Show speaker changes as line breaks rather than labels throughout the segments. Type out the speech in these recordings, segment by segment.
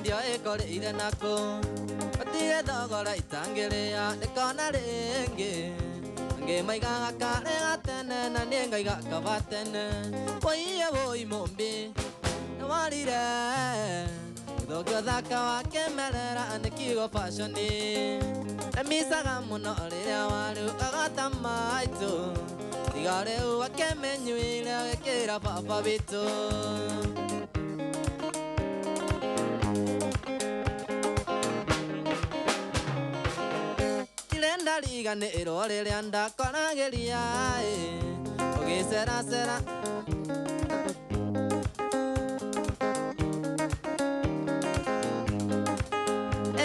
ndio ekore ire nako atire thogora itangiria nikona ringi nge maigaga kare gatene na ningaiga kabatene oiye woi mombi warire thogyo thaka wakemerera nikigo fashoni emisaga muno riria waru agata maitu igare wakemenyuire gekira baba bitu ilenda ligane irore riria ndakorageria ugiceracera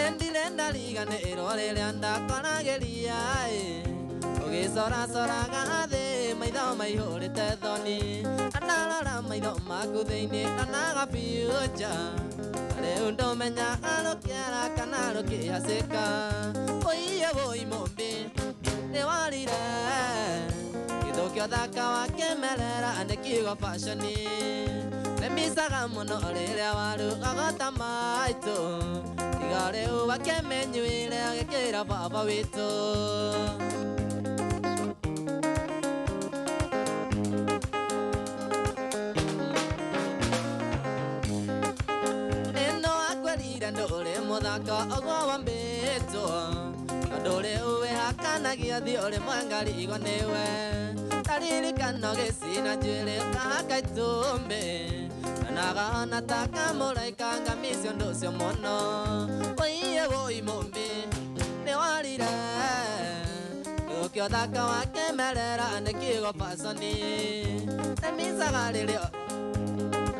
endilenda ligane irore riria ndakorageria ugicoracoraga thi maitho maihurite thoni anarora maitho maku thiini anaga biuja riu ndumenyaga rukiara kana rukihacika oiye woi mombi niwarire githukio thaka wakemerera nikiugo fashoni nemisaga muno riria waru agota maitu iga riu wakemenyuire agikira baba witu ndore muthaka ogwa wambitwo ndore uwe hakanagia thi ore mwangari igo niwe taririkano gicina njwiri kakaitumbi nagahana taka muraika ngamicio nducio muno oiye woi mombi niwarire ukio thaka wakemerera nikiugo fashoni nemisaga ririo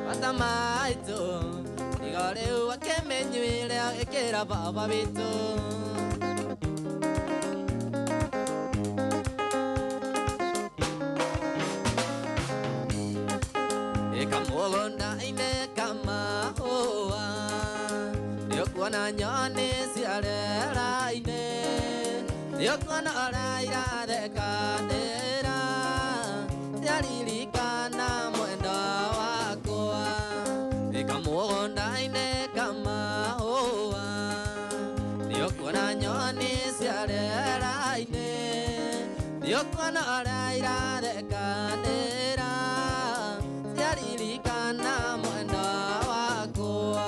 batamaitu igare wakemenyuire agikira baba bitu ekamugonda ine kama hoa yokuona nyoni ciarera ine yokuona araira thekanira ciaririkana mwenda wakwa ekamugonda ine kama hoa yokuona nyoni ciarera ine yokuona araira thekanira ciaririkana mwenda wakwa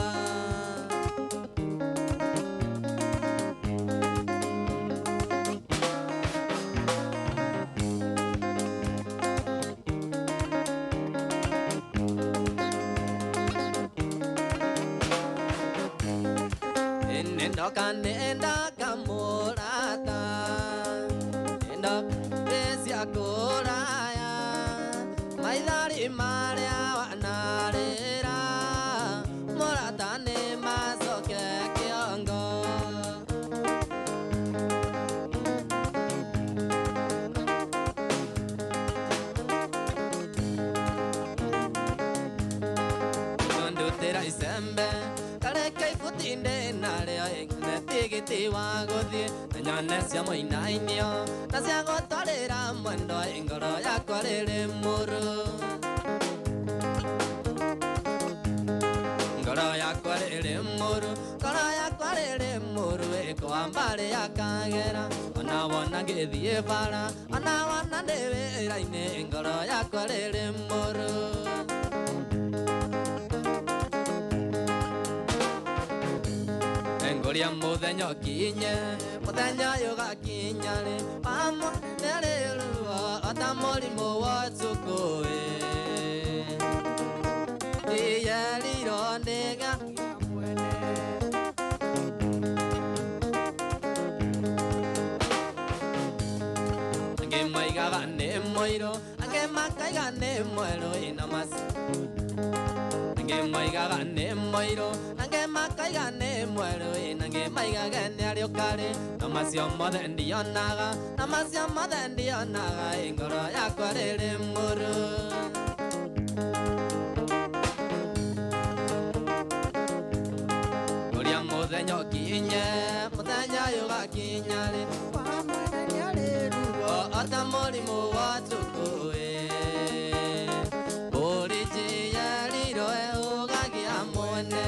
nenda nenda kamurata nenda besia koraya maithari maria wanarira murata ne masoke kiongo ndutira isembe kai futinde nareo tigiti waguthie nyone cia muinainio na cia gutwarira mwendo ingoro yakwa riri muru ngoro yakwa riri muru ngoro yakwa riri muru ikwa mbari yakagera ona wona ngithie bara ona wona ndi wira-ini ngoro yakwa riri muru Ngoria muthenya ukinye muthenya yugakinya ri pamunereruo ata murimu wa cukui iyeriro ndiga mwene ange maigaga ni moiro ange makaiga ni mweru ina masi ange maigaga ni moiro ange makaiga ni mweru inange maigaga ni ariukari namacio mothe ndionaga namacio mothe ndionaga ingoro yakwa riri muru uria muthenya ukinye muthenya yugakinya ri wamwenya riruo ota murimu wa cukui uri jia riro ugagia mwene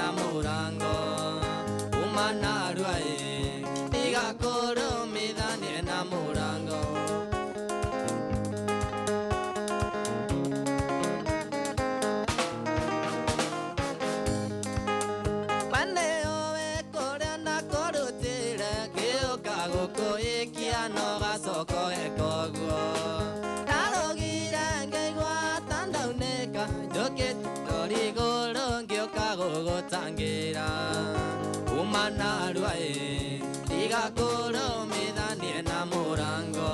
enamorango Umanaruae Diga coro me dan enamorango Paneo e coreana corutire Que o cago coe kia no gasoko e kogo Tangira Umanaruae Diga coro me dan enamorango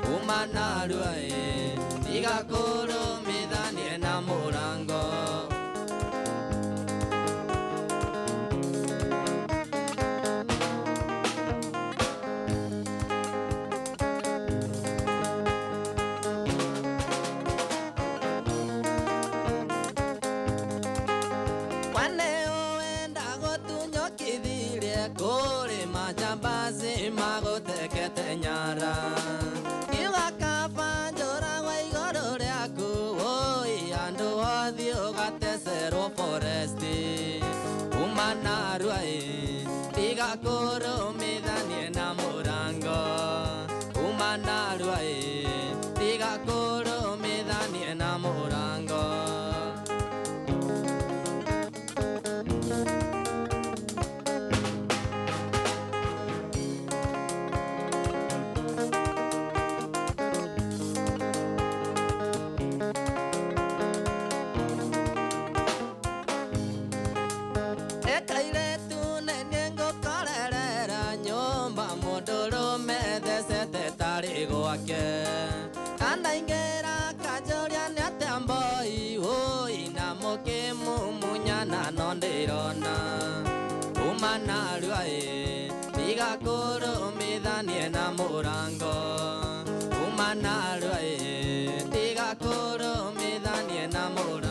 Umanaruae Diga coro me dan enamorango Kore majabase mago teke tenyara Iwa kafa jora wai gorore aku Oi ando odio gate zero foresti Umanaruae Diga koro me dan enamorango Umanaruae Diga koro me dan enamorango Andaingera kajoria nyatamboi Oi namoke mumunyana nondirona Umanaruae Diga coro me dan enamorango Umanaruae Diga coro me dan enamorango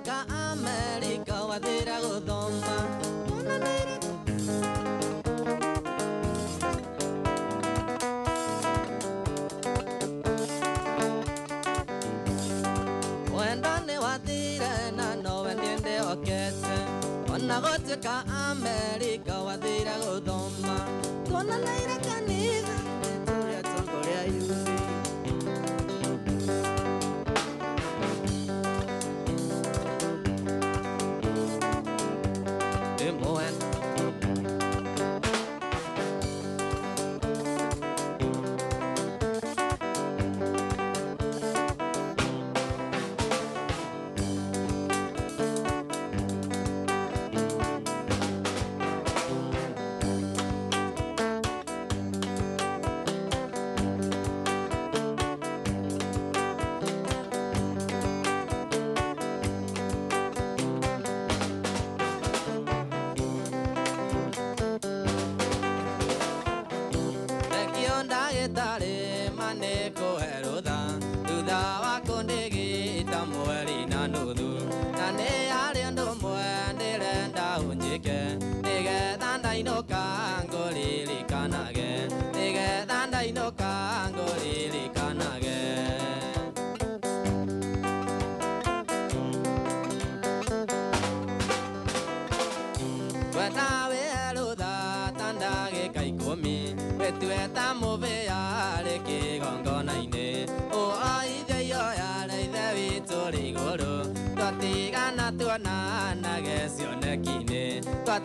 Ka America wadira godoma Wendane wadira na no vendiende okese Onagote ka America wadira godoma Kona naira kaniga Turia tulgoria yuzi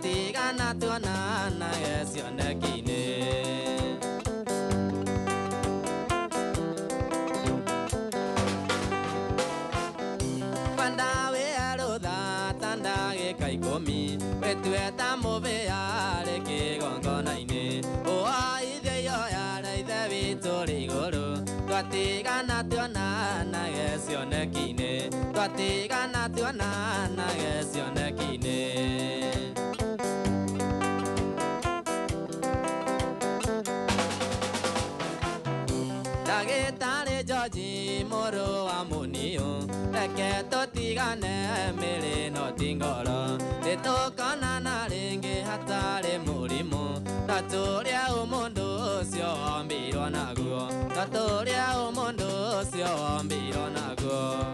Tigana tuana na gesione kine Pandawe aroda tandage kaikomi Betueta move ale ke gongona ine O ai de yo ara ide vitori goro Tigana tuana na gesione kine Tigana tuana na gesione kine La guitarra Georgie moro amonio, la que totiga ne mele no tingolo, le toca nana ringe hatare morimo, la toria o mondo sio ambiro nago, la toria o mondo sio ambiro nago.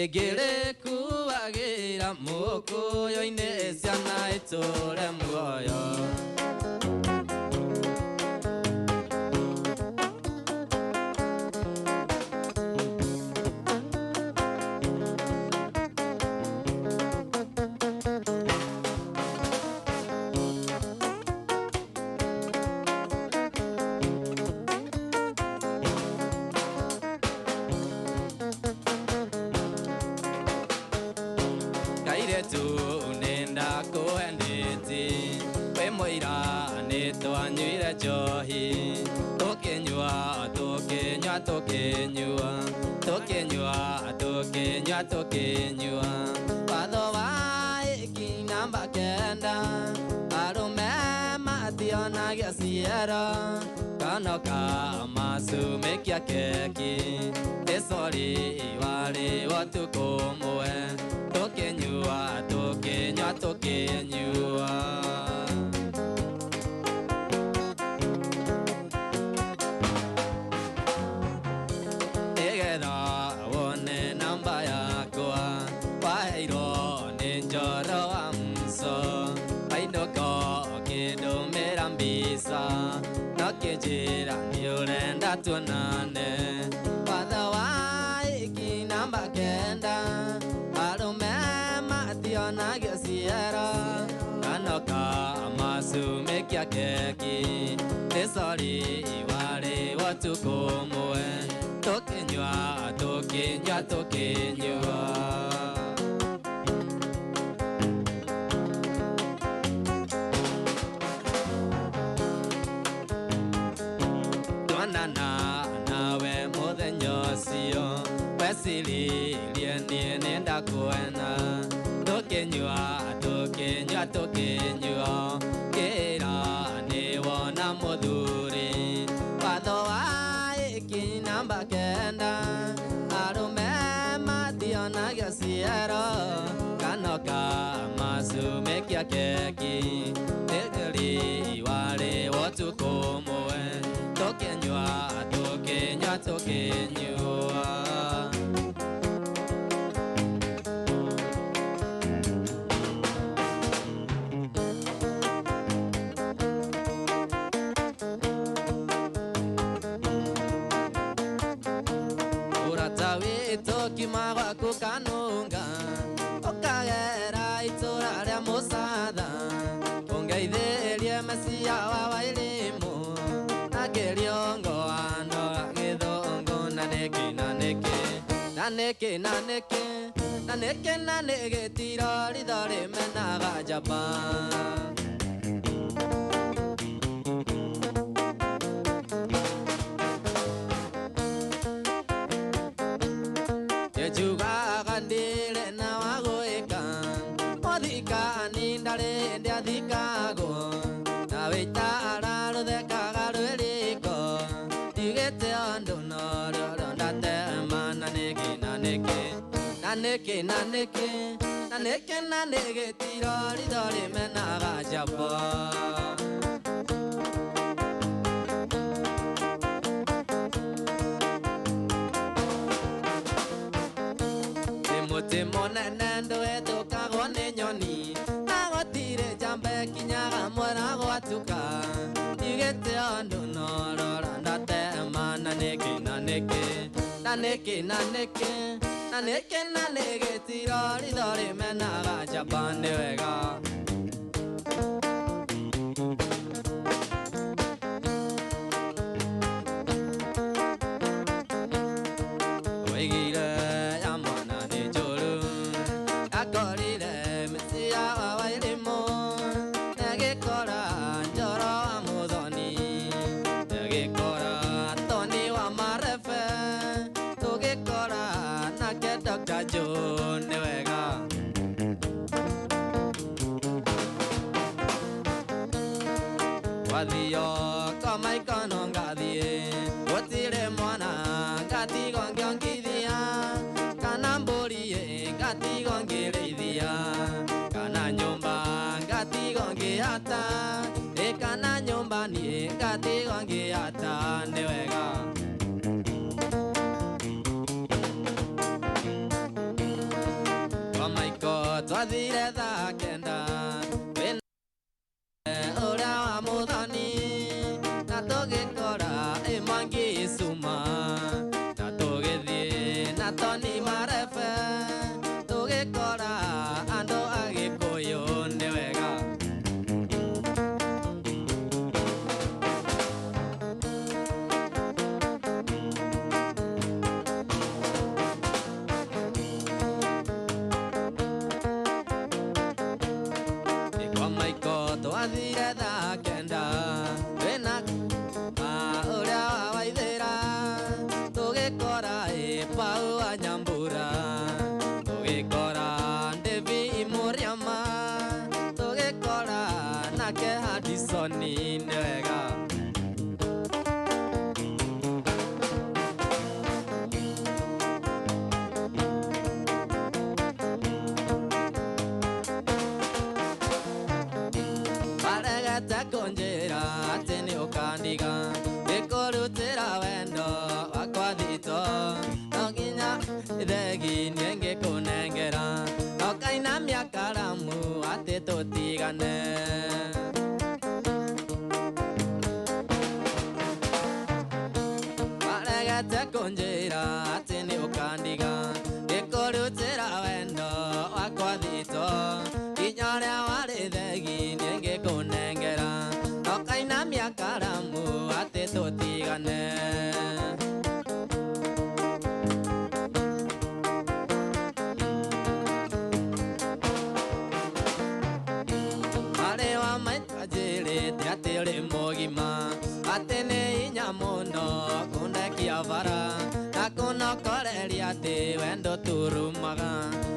Egere kuagira moko yo inesia na itore muoyo. Tokenyua Padova Kinamba Kenda Arume Mationa Gasiera Kanoka Masu Mekia Keki Tesori Iwari Watu Komoe Tokenyua Tokenyua Jira Yolanda Tunane Padawa Kinamba Kenda Arume Mationa Gasiera Kanoka Masu Mekia Keki Tesori Iwari Watu Komoe Tokenyua sili lieni nenda kuena toke nyua kera ne wona moduri pado ai kinamba kenda arume mationa gasiero kanoka masume kia keki tegeri wale watu komoe toke nyua uratawi toki mawa kukanunga okagera itura ria musada ungeitherie mesia wa wailimu ageliongo ando githongo naneke tirori dore menaga Japan Yejuga gandile na wagoeka odika nindare ndiadikago na weitara rodeka garueliko digete ondo no ndate naneke tirori dore menaga Japan Timone nendo eto kagone nyoni agotire jambe kinyaga mwana gwatuka igete ondo norora ndate naneke tirori dore menaga Japan wega Wadio kama ikono ngadie Wotire mwana ngati gongiongithia Kana mburie ngati gongireithia Kana nyumba ngati gongiata Kana nyumba nie ngati gongiata ni wega Kama iko twathire tha kenda Atene inyamuno kunde kiavara nakuna Okoreria te wendo turumaga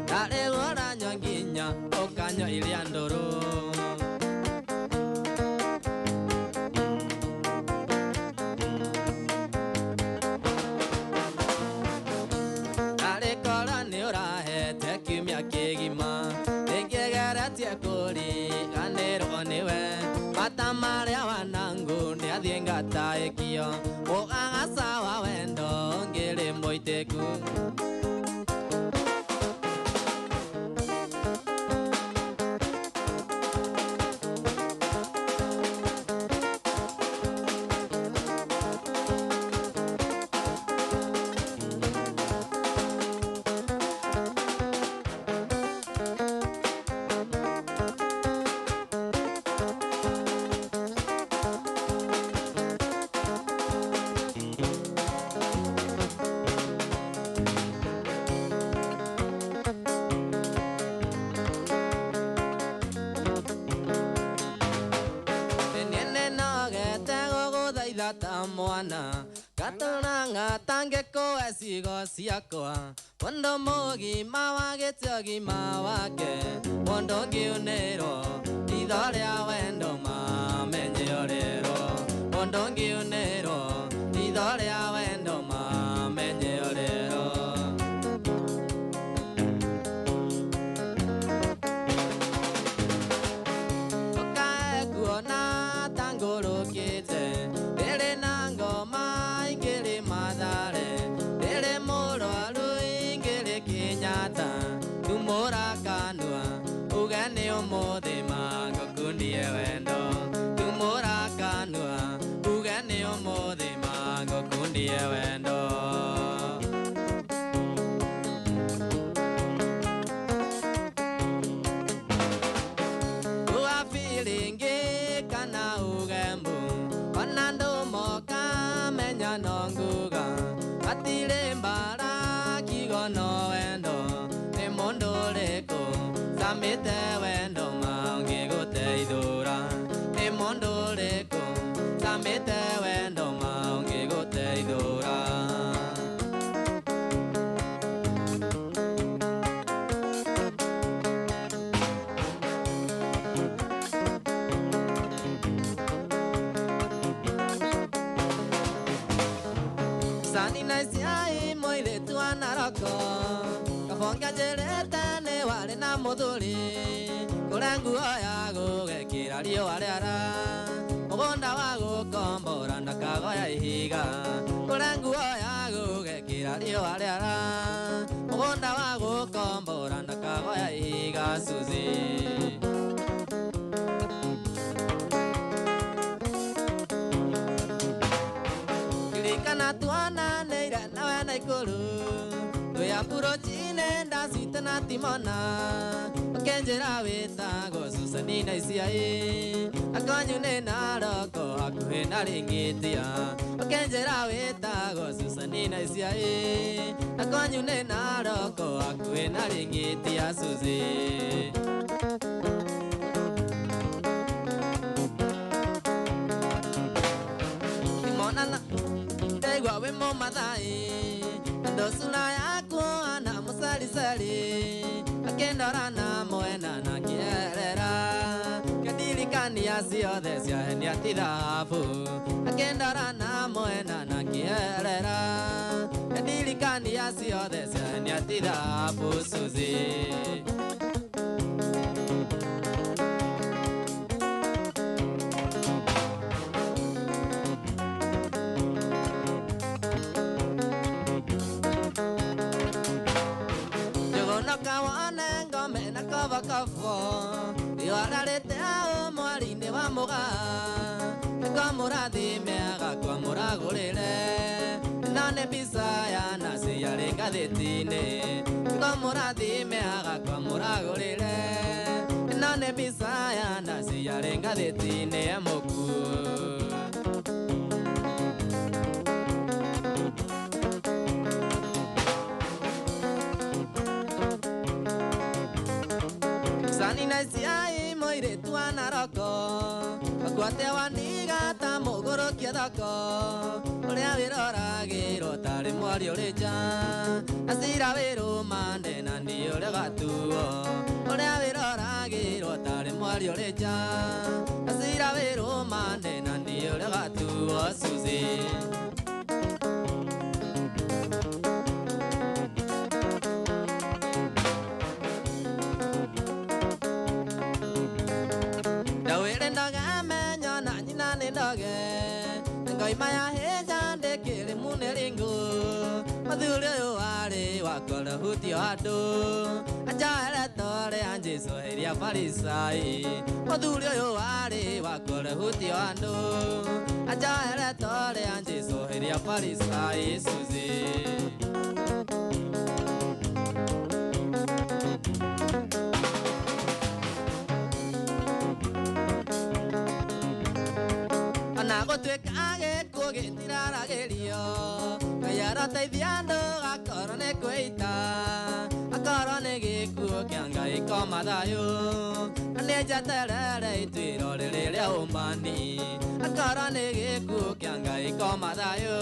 Dale gora nyonginya Okanyo iliandoro Dale kora ni orahe te kimya kegima Engegara tia kori Ganero niwe Matamare wanangu Ni adienga taekio Ogangasa wa wendo Ngere moiteku Mwana katonanga tangeko esigo siakoa Pondo mogi mawage tiogi mawake Pondo giunero idore awendo ma menyeorero Pondo giunero idore awendo ma menyeorero Okae kuona tangoro kite Tumora kanua, ugane omode mango kundie wendo. Tumora kanua, ugane omode mango kundie wendo. Ua feeling kana ugembu, wanando moka menya nonguga. Atile mbara kigono wendo. Mondoleko, samete wendo maungi gote idora. E mondoleko, samete wendo maungi gote idora. Sani naisiai moile tuanaroko. Fonga jereta ne wale na modoli Kurangu oya go gekira rio wale ara Ogonda wago kombora nakago ya ihiga Kurangu oya go gekira rio wale ara Ogonda wago kombora nakago ya ihiga Suzy Kilikana tuana neira na wana ikulu Tuya puro chine nda sitana timona Kenjera weta go susani na isiae Akanyu ne naroko akuhe na ringitia Kenjera weta go susani na isiae Akanyu ne naroko akuhe na ringitia Suzy Timona na Tegwa we mo madai Dosula yako ana musalisali Akendora na moena na kierera Kadilikani ya siyo desya eni atidafu Akendora na moena na kierera Kadilikani ya siyo desya eni atidafu Suzy Kafo, iwararete ao mwarine wa muga Kwa muradi meaga kwa muragurire Nane bisaya nasi yare gadetine Kwa muradi meaga kwa muragurire Nane bisaya nasi yare gadetine moku Sani na siai moire tuana roko Akwate waniga ta mogoro kiedako Olea virora giro tare morio leja Asira vero mande nandi ole gatuo Olea virora giro tare morio leja Asira vero mande nandi ole gatuo Susie Maya heja de kele muneringo Madure wale wakola huti wado Ajara tore anje so heria farisai Madure wale wakola huti wado Ajara tore anje so heria farisai Susie Anago te kage koge tirara gelio Kayara te viando a corone cuita A corone ge kuokianga I komadayo Aneja terere I tuiro lele umani A corone ge kuokianga I komadayo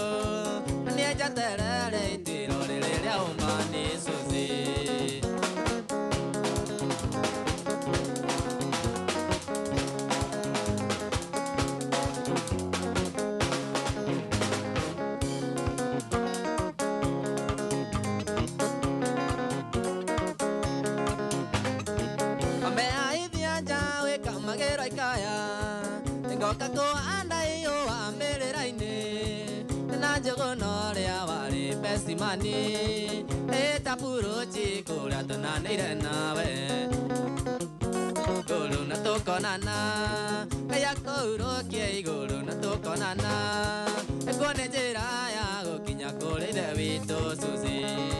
Aneja terere I tuiro lele umani Susie Kako anda yo amele raine na jogo no le avare pesimani eta puro chico la tona neire nave golu na to konana kaya kouro ke golu na to konana e kone jera ya go kinya kole de vito Susie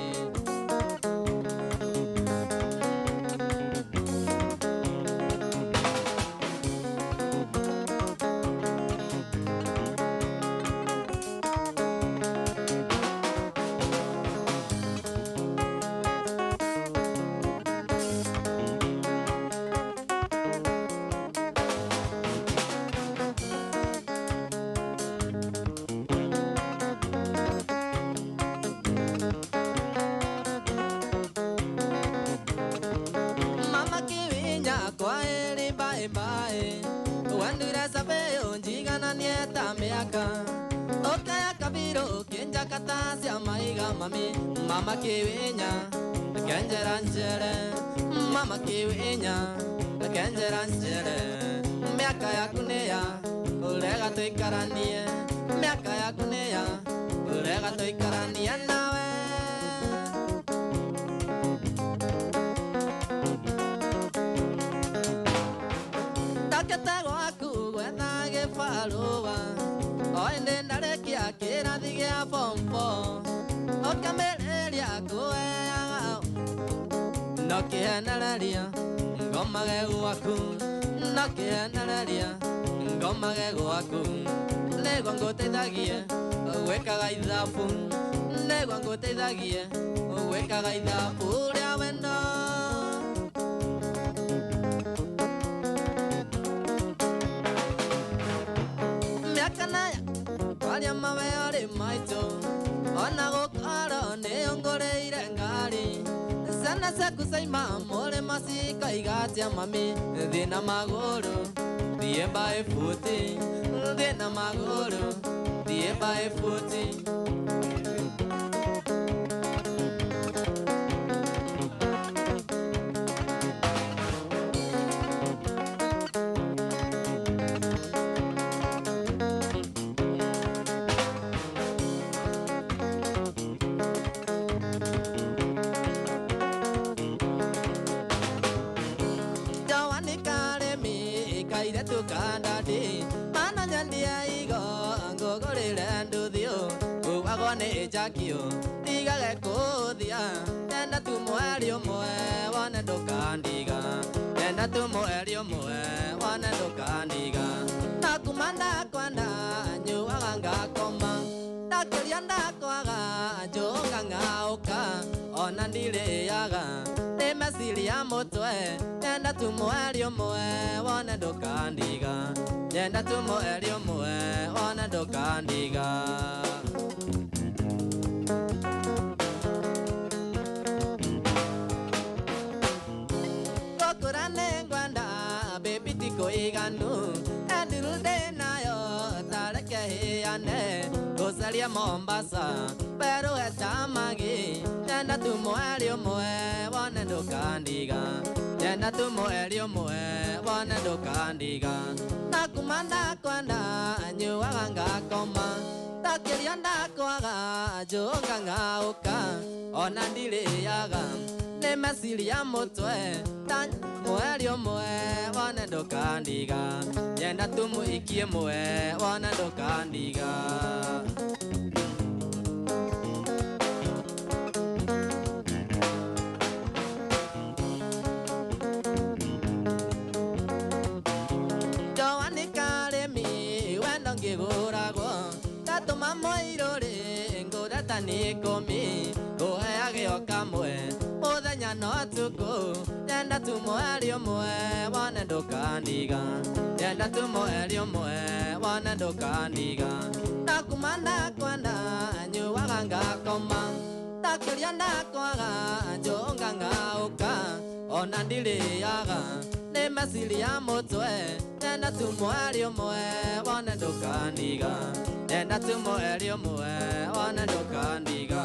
Mama kiwinya, kenjeranjere. Mama kiwinya, kenjeranjere. Miaka ya kuneya, ulega toikaranie. Miaka ya kuneya, ulega toikaranie nawe. Taketego aku gwetha gifalua. Oinde ndarekia kira thigia pompo. Okamereria kueaga Nokieneleria Ngoma gegu aku Nokieneleria Ngoma gegu aku Negwa nguteithagie Wekaga ithabu Negwa nguteithagie Wekaga ithabu ria wendo Miaka naya Kwaria mawe ori maito Ona gukaro neongoreire ngari Sana sakusaima more masika igatia mami Thina maguru Thie by footy Thina maguru Thie by footy Jakio, diga que codia, tenda tu muerio mue, wana do candiga, tenda tu muerio mue, wana do candiga. Takumanda kwanda, nyu aganga koma, takurianda kwaga, jo ganga oka, onandile yaga, teme masili ya mutwe Yenda tumuelio mwe Wana ndukandiga Yenda tumuelio mwe Wana ndukandiga Gokurane ngwanda Baby tiko iganu Endirude nayo Tareke hiyane Gosalia Mombasa Pero etamagi Yenda tumuelio mwe Wana ndukandiga Yenda tumuelio mwe Wana ndukandiga Nakumanda kwanda Nyuwaga ngakoma Takiria ndakwaga Junga ngauka Ona ndiriaga Ni masili ya mutwe Tumuelio mwe Wana ndukandiga Yenda tumuikie mwe Wana ndukandiga Tatuma moirore ngorata nikomi Goheage okamwe Muthenya no tuku Yenda tumuelio mwe Wana ndukandiga Yenda tumuelio mwe Wana ndukandiga Nakumanda kwanda Nyuwaga ngakoma Takiria ndakwaga Junga ngauka Ona ndiriaga Ni masili ya mutwe Yenda tumuelio mwe Wana ndukandiga Yenda tumuelio mwe Wana ndukandiga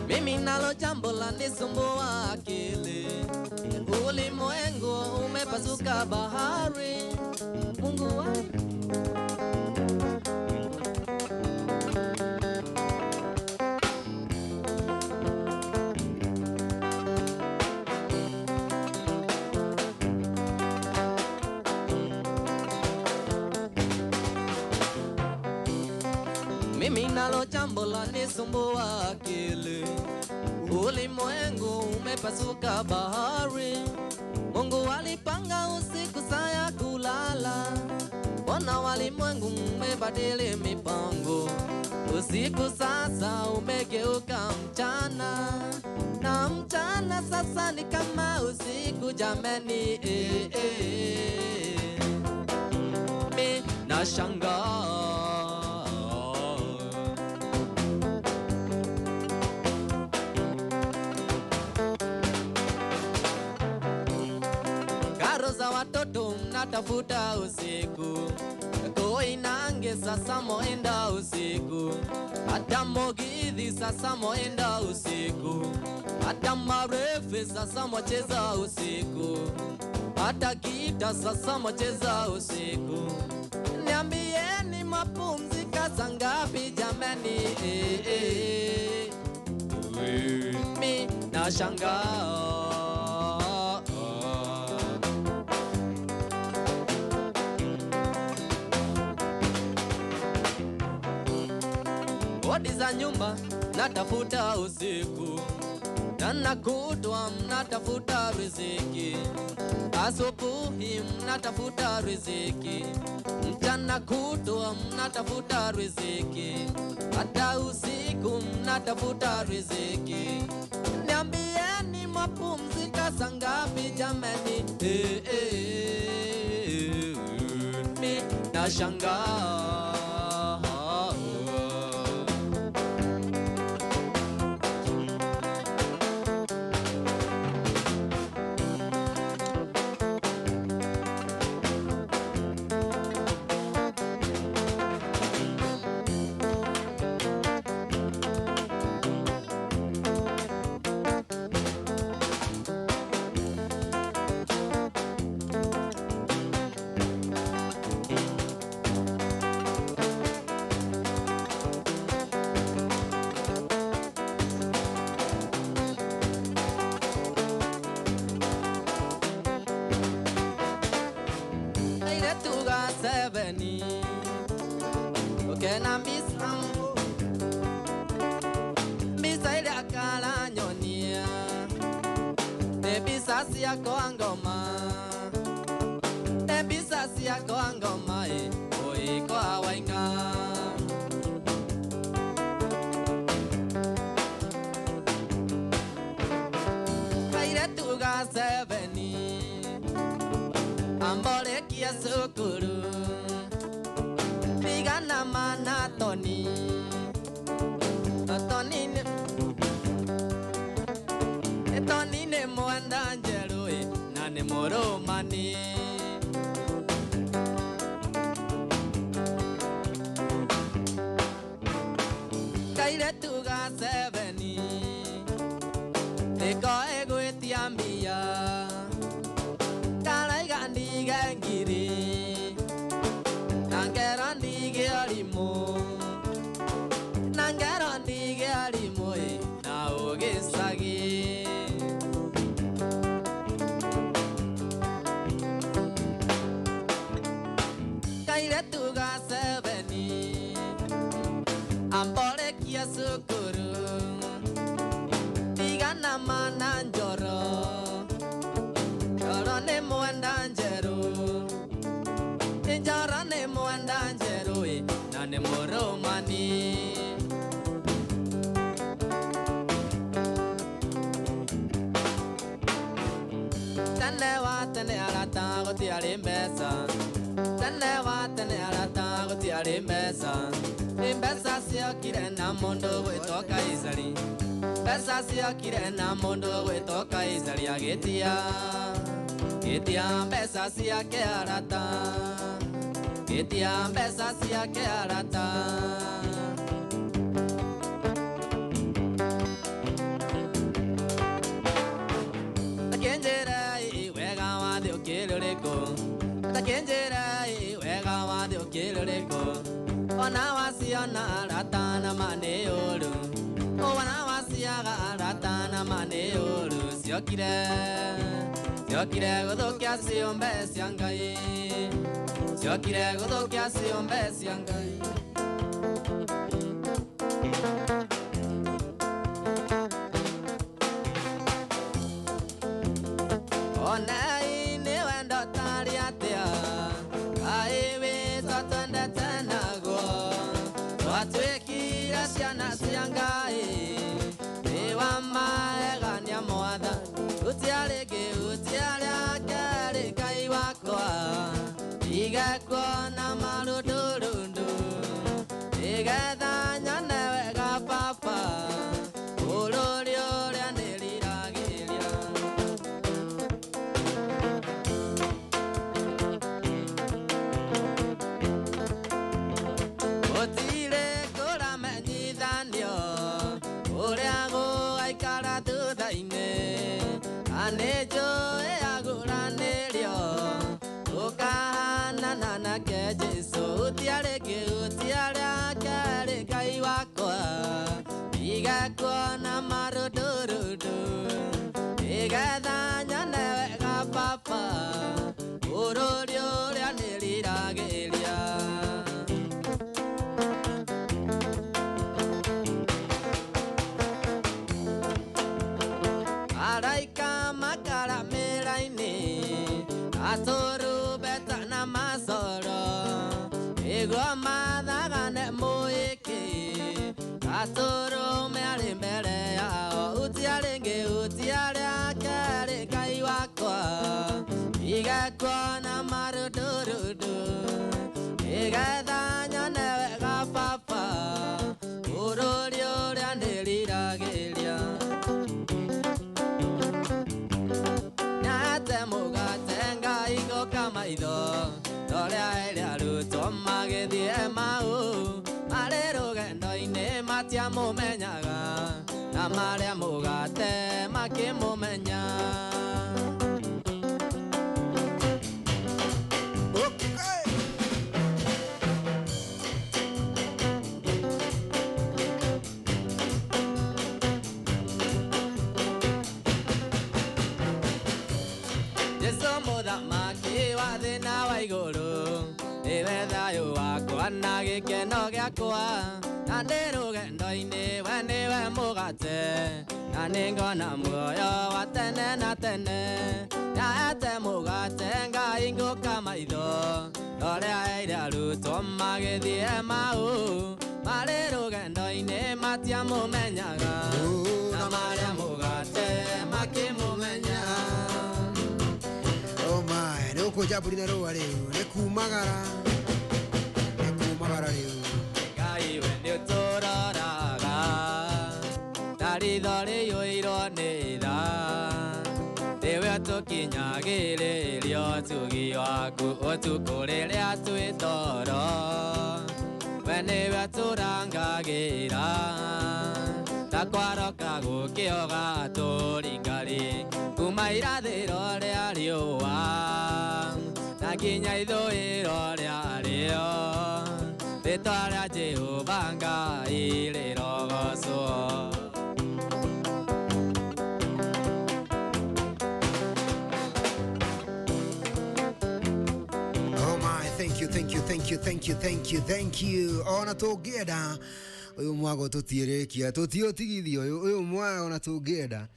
Mimi nalo jambo la nisumbua akili Ulimwengu umepasuka bahari Mungu wangu Mimi nalo jambo la nisumbua akili Ulimwengu umepasuka bahari Mungu alipanga usiku saa ya kulala Mbona walimwengu umebadili mipango Usiku sasa umegeuka mchana Na mchana sasa ni kama usiku jameni Mi nashangaa Za watoto mnatafuta usiku Koinange sasa moenda usiku Hata Mogithi sasa moenda usiku Hata Marefe sasa mocheza usiku Hata Gita sasa mocheza usiku Niambieni mapumzika saa ngapi jamani Mi nashangaa Kodi za nyumba natafuta usiku Jana kutwa mnatafuta riziki Asubuhi mnatafuta riziki Mchana kutwa mnatafuta riziki Hata usiku mnatafuta riziki Niambieni mapumzika saa ngapi jamani Mi nashangaa Kena misambo Bisa ile akala nyonia Nebisa siya kwa ngoma Nebisa sia koango mai oi ko awainga kaire tuga seveni ambole kia sukuru bigana mana toni toni Toni ne moanda anjelo na ne moro mani Kaire tuga seveni Te ko ego etiambia Kalai gandi gangiri Nangerandi ge alimo Nangerandi ge alimo na oge sagi Tuga seveni ambole kia sukuru digana mananjoro joro ne muandanjero joro ne muandanjero na ne moro mani tane wa tane alata goti alimbesa Tane wa tane alata goti alimbesa Imbesa siya kire na mondo we toka izali Besa siya kire na mondo we toka izali agetia Getia besa siya ke alata Getia besa siya ke alata Akenjera iwe gawa de okirureko Akenjera de okirureko Ona wasiona ratana maneoru Ona wasiaga ratana maneoru Siokire godokia siombe siangai Siokire godokia siombe siangai Ona ini wendo taliatia Kaiwe sotende tenago Watwekira siana siangai Ewa maegania moada Utiarege utiariakere kai wakwa Igekwa na marudurundu Igetha nyane wega papa Uluri uria niriragiria Otire kura menyithanio Uria gugaikara thutha-ini Anejo eaguranirio Ukahanana nake Jesu Utiareke utiariakere Ngai wakwa Igekwo na marudurudu Igetha nyone wega papa Ururi uria niriragiria Araika makara meraini Atoru beta na masoro Ego madagane muiki Atoru meari mbere yao Utiarenge utiariakere Ngai wakwa Igekwo na marudurudu Igetha nyone wega papa Ururi uria niriragiria Maitho Torea eria ruto magithie mau Mari rugendo-ini matiamumenyaga Na maria mugate makimumenya iguru iwe thayu wakwa na gikeno giakwa Andero gendoine wene we mugate Aningona muyo watene na tene Ya ete mugate nga ingo kamaido Ore aira luto magethie mau Marero gendoine matia mumenyaga Na maria mugate makimumenya
Oh my, no koja burina ro ale, ne kumagara reo.
Gai wende toraga, dari dore yoiro neda. Dewe atokinya gere lio tugi waku otukore le atwe toro. Wene waturanga gera. Takwaro kago kioga toringari. Kumaira de rore alioa. Nakinya ido rore alio. Betara Jehovah nga ile rogoso.
Oh my, thank you. Ona togeda. Uyu mwago tutierekia, tutiotigithio uyu mwago na togeda.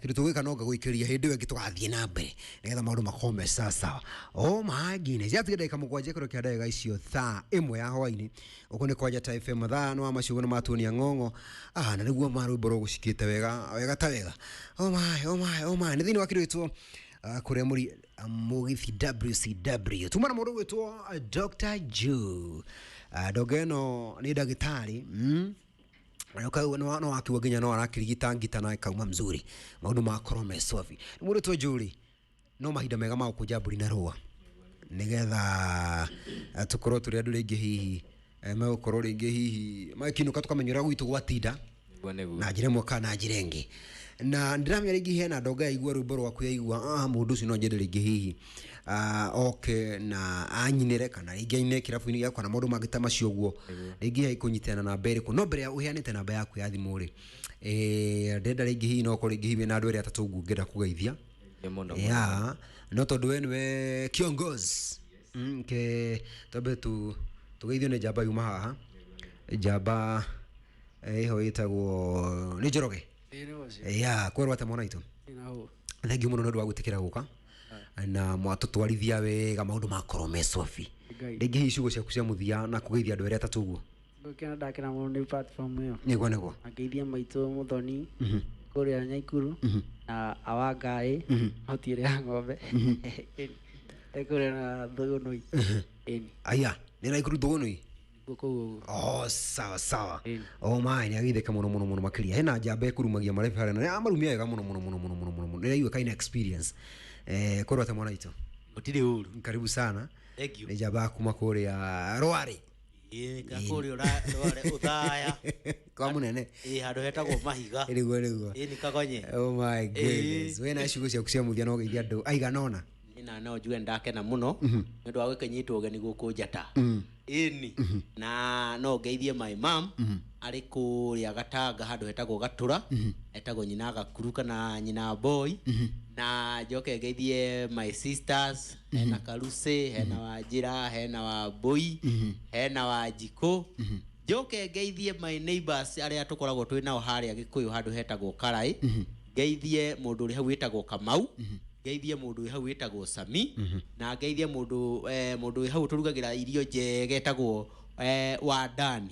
Kitu tugika no gaguikiria hindi we gitugathie na mbere nigetha maundu makome sasa. Oh my goodness, yatige ndagika mugwanja kiro kia ndagika icio thaa imwe ya hwaini uko ni kwaja ta FM thano wa maciugo matunia ngongo na niguo marumbo ro gucikite wega ta wega. Oh my ni thini wa kiritwo kuria muri mugithi WCW tumana mundu gwitwo Dr. Joe dogeno ni dagitari no akiwa ginya no arakirigita ngita na kauma mzuri maundu makoro mesofi mundu to Juli no mahinda mega ma kujaburi na roa nigetha tukoro turi andu ringi hihi megukoro ringi hihi makinuka tukamenyera gwitu gwatinda na njire moka na njirengi na ndiramya ringi hena doga igwa rubo rwaku yaigwa mundu ucio no njende ringi hihi okay na anyinire kana ringi kirabu-ini giakwa na maundu mangita macio guo ringi hai kunyitana na mbere ko no mbere ya uheanite namba yaku ya thimu ri ndenda ringi hihi no ko ringi hihi na andu eri atatu ngungenda kugeithia ya no tondu we kiongozi ke tobe tugeithio ni jamba yuma haha jamba ho yitagwo ni Njoroge ya kwerwa ta mwana itu thank you muno ndu wa gutikira guka na mwatutwarithia wega maundu makoro mesofi ringi hihi ciugo ciaku cia muthia na kugeithia andu eri atatu guo
ngokena ndakira muno ni platform iyo
nego
ageithia maitu muthoni kuria Nyaikuru na awangai hotire ya ng'ombe ekuria na thugunui
aya ni Nyaikuru thugunui
guko
sawa oh my ni agitheka muno makiria hena njamba ekurumagia marefu hare na amarumia wega muno ni iwe kaina experience korwa ta mwana itu
utire uru
karibu sana
thank you
ni njamba kuma kuria Rwari
kakuri Rwari uthaya
kwa munene
handu hetagwo mahiga
niguo
ni kagonye
oh my goodness we na ciugo ciaku cia muthia no geithia andu aiganona
ina no njue ndakena muno ndu wa gukanyitwo ugeni guku njata ini na no ngeithie my mom ari kuria Gatanga handu hetagwo Gatura hetagwo nyina Gakuru kana nyina Boy na njoke ngeithie my sisters hena Karuse hena Wanjira hena wa Boy hena wa Jiko njoke ngeithie my neighbors aria tukoragwo twi nao haria Gikuyu handu hetagwo Karai ngeithie mundu uri hau wetagwo Kamau ngeithie mundu hau wetagwo Sami na ngeithie mundu hau turugagira irio njega etagwo Wadani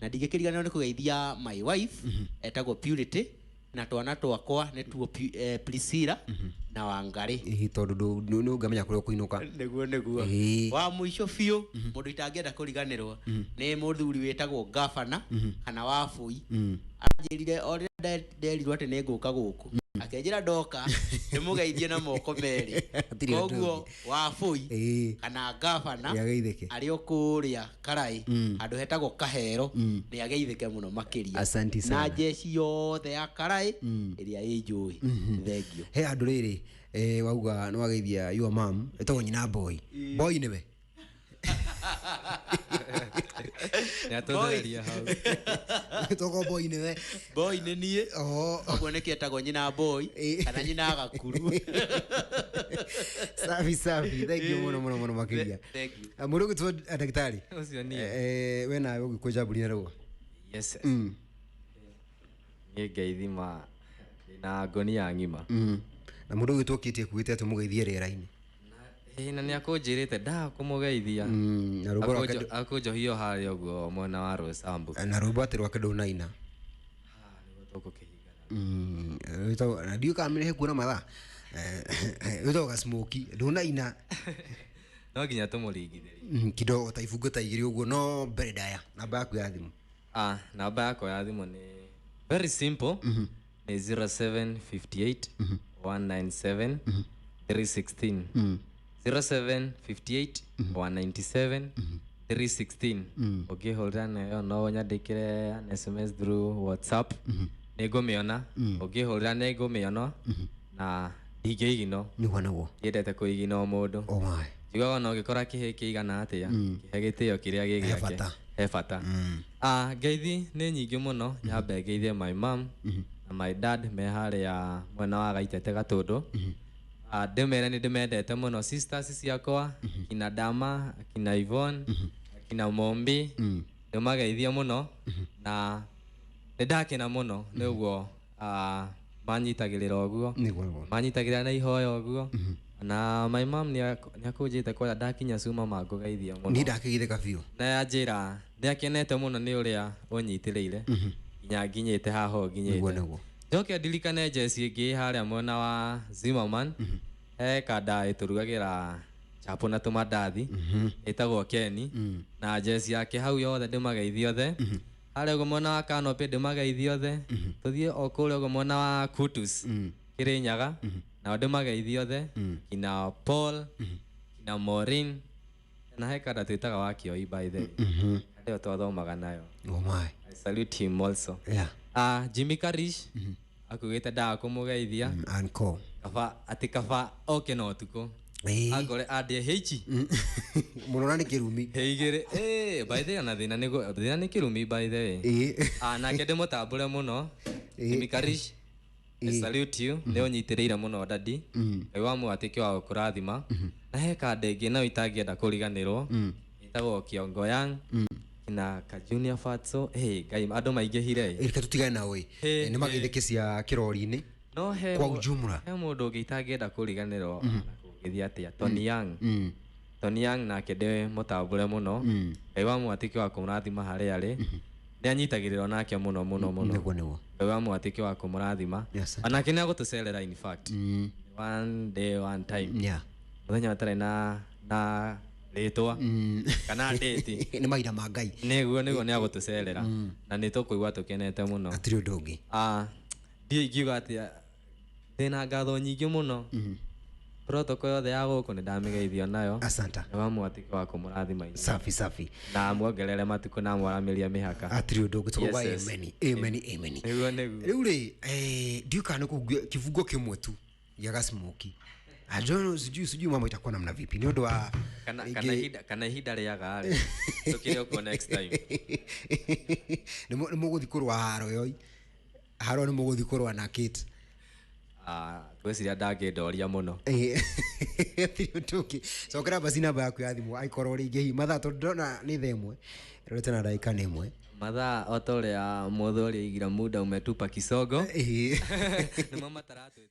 na ndigikirigana ni kugeithia my wife etagwo Purity na twana twakwa ni tuo Priscilla na Wangari
tondu no ngamenya kuria kuinuka
neguo wa muico biu mundu itangienda kuriganirwo ni muthuri wetagwo Gavana kana Wafui anjirire ori nderirwo ati nenguka guku akenjira ndoka nimugeithie na moko meri koguo Wafui kana Gavana ari okuria Karai andu hetagwo Kahero ni ageithike muno makiria
asante sana
na jeshi yothe ya Karai iria injui thank you
he andu riri wauga no wageithia your mom etagwo nyina Boy niwe
ya totheria hau
togo Boy niwe
Boy ni nie ogwo niki etagwo nyina Boy kana nyina Gakuru
safi thank you muno makiria
thank you
mundu gitwo ndagitari
ucio ni
we na ugikuja buri na ruo
Yes. Niĩ ngeithima na ngonia ng'ima.
Na mũndũ ũyũ tũkĩtie kuĩte tũmũgeithie rĩera-inĩ.
Na nĩ akũnjĩrĩte kũmũgeithia.
Na rũmbo rwake
akũnjohio harĩa ũguo mwena wa Rosambu.
Na rũmbo atĩ rwake ndũnaina.
Nĩguo tũkũkĩhingana.
Na ndiũ kana mĩrehe kuona mathaa. Wĩtagwo Smoky ndũnaina.
No nginya tũmũringithĩrie.
Kidogo ta ibungo ta igĩrĩ ũguo no mbere ndaya. Namba yaku ya thimũ.
Namba yakwa ya thimũ nĩ very simple. Nĩ 0758 197 316. 0758 197 316. Ũngĩhũrĩra nayo no nyandĩkĩre SMS through WhatsApp. Nĩngũmĩona. Ũngĩhũrĩra nĩngũmĩona. Na ndingĩigino.
Nĩguo naguo.
Ndiendete kũigino mũndũ.
Oh my.
Njugaga no gĩkora kĩhĩ kĩigana atĩa. Kĩhe gĩtĩo kĩrĩa gĩgĩake. He bata. Ngeithi nĩ nyingĩ mũno. Nyambe ngeithie my mom na my dad me harĩa mwena wa Gaitete Gatũndũ. Ndĩmere nĩ ndĩmendete mũno sisters ciakwa, kina Dama, kina Yvonne, kina Mombi. Ndĩmageithia mũno na nĩ ndakena mũno nĩguo manyitagĩrĩra ũguo. Manyitagĩrĩra na ihoya ũguo. Na my mom nĩ akũnjĩte kwenda ndakinya Cuma mangũgeithia mũno.
Nĩ ndakĩgĩtheka biũ.
Na yanjĩra nĩ akenete mũno nĩ ũrĩa ũnyitĩrĩire. Nginya nginyĩte haha nginyĩte.
Nĩguo naguo.
Njoke ndirikane jeci ĩngĩ harĩa mwena wa Zimmerman. He kanda ĩtũrugagĩra chapo na tũmandathi. Ĩtagwo Keni. Na jeci yake hau yothe ndĩmageithia othe. Harĩa ũguo mwena wa Canopy ndĩmageithia othe. Tũthiĩ o kũrĩa ũguo mwena wa Kutus. Kĩrĩnyaga. Na ndĩmageithia othe. Kina Paul. Kina Maureen. Na he kanda twĩtaga wa Kioi by the way. Ndio twathomaga nayo.
Oh my.
I salute him also.
Yeah.
Jimmy Karish akugĩte ndakũmũgeithia.
Anko.
Kaba oke no ũtukũ. Agore andie heichi.
Mũno na nĩ kĩrumi.
Heigĩrĩ. By the way na thĩna nĩ kĩrumi by the way. Nake ndĩmũtambũre mũno. Jimmy Karish. I salute you. Nĩ ũnyitĩrĩire mũno dadi. Ngai wa mũgatĩke wa gũkũrathima. Na he kanda ĩngĩ nayo itangĩenda kũriganĩrwo. Ĩtagwo Kiongo Yang. Na ka Junior Fatso. Ngai andũ maingĩhire.
Reke tũtigane na ũĩ. Nĩ mageithĩke cia kĩrori-inĩ.
No he
kwa ujumla.
He mũndũ ũngĩ itangĩenda kũriganĩrwo kũgeithia atĩa. Tony Young. Tony Young nake ndĩmũtambũre mũno. Ngai wa mũgatĩke wa kũmũrathima harĩa arĩ. Nĩ anyitagĩrĩrwo nake mũno mũno mũno.
Nĩguo nĩguo.
Ngai wa mũgatĩke wa kũmũrathima. Onake nĩ agũtũcerera in fact. One day one time. Mũthenya watarĩ na rĩtwa kana date.
Nĩ mahinda ma Ngai.
Nĩguo nĩ agũtũcerera. Na nĩ tũkũigua tũkenete mũno.
Hatirĩ ũndũ ũngĩ.
Ndiĩ ingiuga atĩa ndĩna ngatho nyingĩ mũno. Protocol yothe ya gũkũ nĩ ndamĩgeithio nayo.
Asanta.
Nĩ wa mũgatĩke wa kũmũrathima.
Safi safi.
Na muongerere matukũ na mwaramĩria mĩhaka.
Hatirĩ ũndũ ũngĩ tũkuga amen. Amen amen. Rĩu rĩ ndiuka nĩ kĩbungo kĩmwe tu gĩa Smoky. Ajono sijui mambo itakuwa namna vipi. Ni ndo wa
kana ihinda rĩaga rĩ. Tukire uko next time.
Nĩ mũgũthi kũrũa haro yoi. Haro nĩ mũgũthi kũrũa na Kate.
Gwĩciria ndangĩndoria mũno.
Tuki. Cokera basi namba yaku ya thimũ aikorwo rĩngĩ hihi mathaa tondũ ndona nĩ thaa ĩmwe. Rĩrĩte na ndagĩka nĩ ĩmwe.
Mathaa o ta ũrĩa mũthuri aigira muda umetupa kisogo. Nĩ mama taratu.